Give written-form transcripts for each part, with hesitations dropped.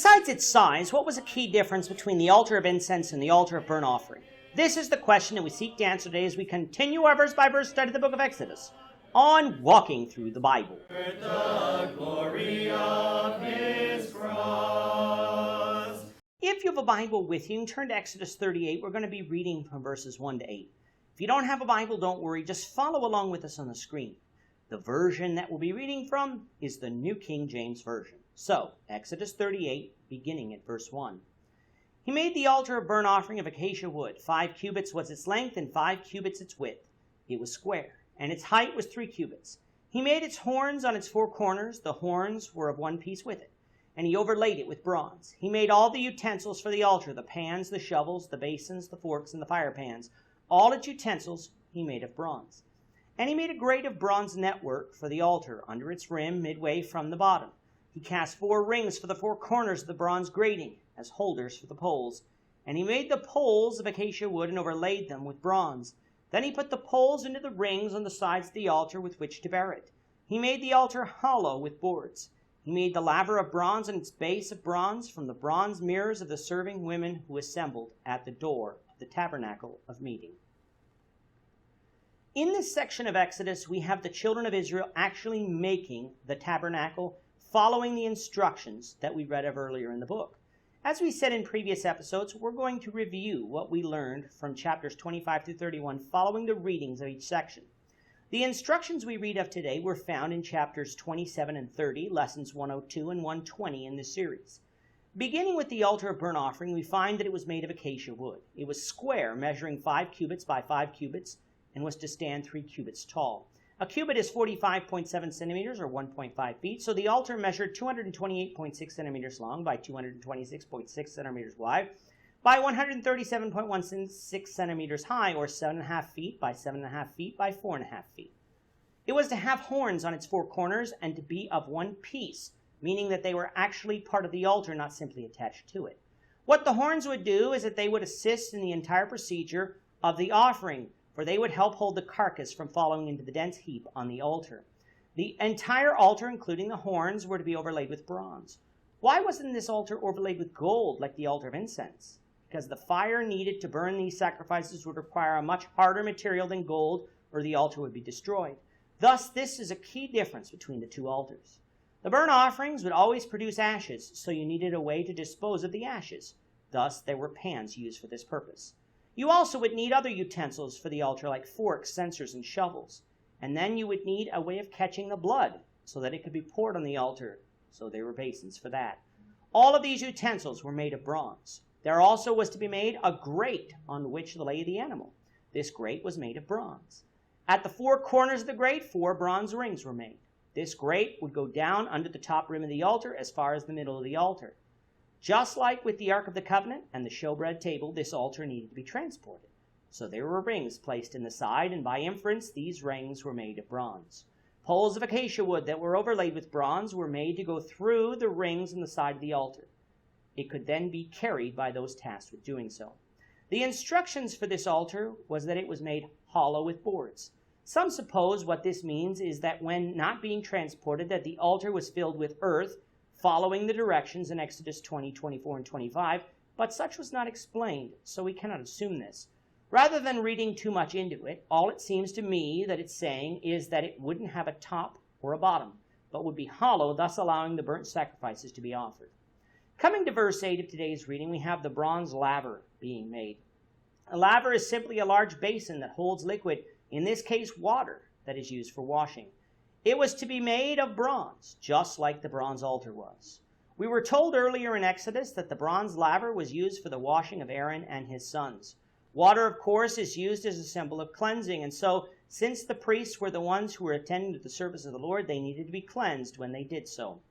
Besides its size, what was a key difference between the altar of incense and the altar of burnt offering? This is the question that we seek to answer today as we continue our verse-by-verse study of the book of Exodus on Walking Through the Bible. The glory of his cross. If you have a Bible with you, turn to Exodus 38. We're going to be reading from verses 1 to 8. If you don't have a Bible, don't worry. Just follow along with us on the screen. The version that we'll be reading from is the New King James Version. So, Exodus 38, beginning at verse 1. He made the altar of burnt offering of acacia wood. 5 cubits was its length, and 5 cubits its width. It was square, and its height was 3 cubits. He made its horns on its 4 corners. The horns were of one piece with it, and he overlaid it with bronze. He made all the utensils for the altar, the pans, the shovels, the basins, the forks, and the fire pans. All its utensils he made of bronze. And he made a grate of bronze network for the altar under its rim midway from the bottom. He cast 4 rings for the 4 corners of the bronze grating as holders for the poles. And he made the poles of acacia wood and overlaid them with bronze. Then he put the poles into the rings on the sides of the altar with which to bear it. He made the altar hollow with boards. He made the laver of bronze and its base of bronze from the bronze mirrors of the serving women who assembled at the door of the tabernacle of meeting. In this section of Exodus, we have the children of Israel actually making the tabernacle, following the instructions that we read of earlier in the book. As we said in previous episodes, we're going to review what we learned from chapters 25 through 31 following the readings of each section. The instructions we read of today were found in chapters 27 and 30, lessons 102 and 120 in this series. Beginning with the altar of burnt offering, we find that it was made of acacia wood. It was square, measuring 5 cubits by 5 cubits, and was to stand 3 cubits tall. A cubit is 45.7 centimeters or 1.5 feet, so the altar measured 228.6 centimeters long by 226.6 centimeters wide by 137.16 centimeters high, or 7.5 feet by 7.5 feet by 4.5 feet. It was to have horns on its 4 corners and to be of one piece, meaning that they were actually part of the altar, not simply attached to it. What the horns would do is that they would assist in the entire procedure of the offering, for they would help hold the carcass from falling into the dense heap on the altar. The entire altar, including the horns, were to be overlaid with bronze. Why wasn't this altar overlaid with gold like the altar of incense? Because the fire needed to burn these sacrifices would require a much harder material than gold, or the altar would be destroyed. Thus, this is a key difference between the 2 altars. The burnt offerings would always produce ashes, so you needed a way to dispose of the ashes. Thus, there were pans used for this purpose. You also would need other utensils for the altar like forks, censers, and shovels. And then you would need a way of catching the blood so that it could be poured on the altar, so there were basins for that. All of these utensils were made of bronze. There also was to be made a grate on which to lay the animal. This grate was made of bronze. At the 4 corners of the grate, 4 bronze rings were made. This grate would go down under the top rim of the altar as far as the middle of the altar. Just like with the Ark of the Covenant and the showbread table, this altar needed to be transported. So there were rings placed in the side, and by inference, these rings were made of bronze. Poles of acacia wood that were overlaid with bronze were made to go through the rings on the side of the altar. It could then be carried by those tasked with doing so. The instructions for this altar was that it was made hollow with boards. Some suppose what this means is that when not being transported, that the altar was filled with earth, following the directions in Exodus 20, 24, and 25, but such was not explained, so we cannot assume this. Rather than reading too much into it, all it seems to me that it's saying is that it wouldn't have a top or a bottom, but would be hollow, thus allowing the burnt sacrifices to be offered. Coming to verse 8 of today's reading, we have the bronze laver being made. A laver is simply a large basin that holds liquid, in this case water, that is used for washing. It was to be made of bronze, just like the bronze altar was. We were told earlier in Exodus that the bronze laver was used for the washing of Aaron and his sons. Water, of course, is used as a symbol of cleansing, and so, since the priests were the ones who were attending to the service of the Lord, they needed to be cleansed when they did so.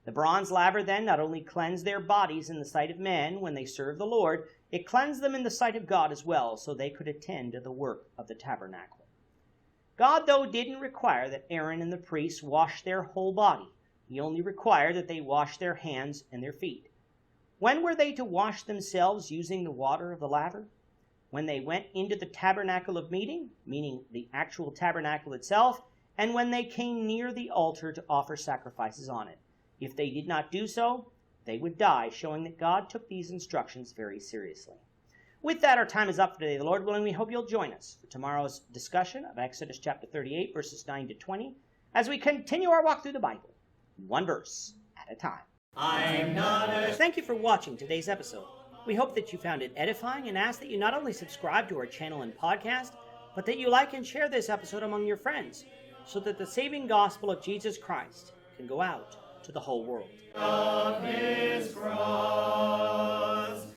The bronze laver then not only cleansed their bodies in the sight of men when they served the Lord, it cleansed them in the sight of God as well, so they could attend to the work of the tabernacle. God, though, didn't require that Aaron and the priests wash their whole body. He only required that they wash their hands and their feet. When were they to wash themselves using the water of the laver? When they went into the tabernacle of meeting, meaning the actual tabernacle itself, and when they came near the altar to offer sacrifices on it. If they did not do so, they would die, showing that God took these instructions very seriously. With that, our time is up for today. The Lord willing, we hope you'll join us for tomorrow's discussion of Exodus chapter 38, verses 9 to 20, as we continue our walk through the Bible, one verse at a time. I'm not a Thank you for watching today's episode. We hope that you found it edifying and ask that you not only subscribe to our channel and podcast, but that you like and share this episode among your friends, so that the saving gospel of Jesus Christ can go out to the whole world. of his cross.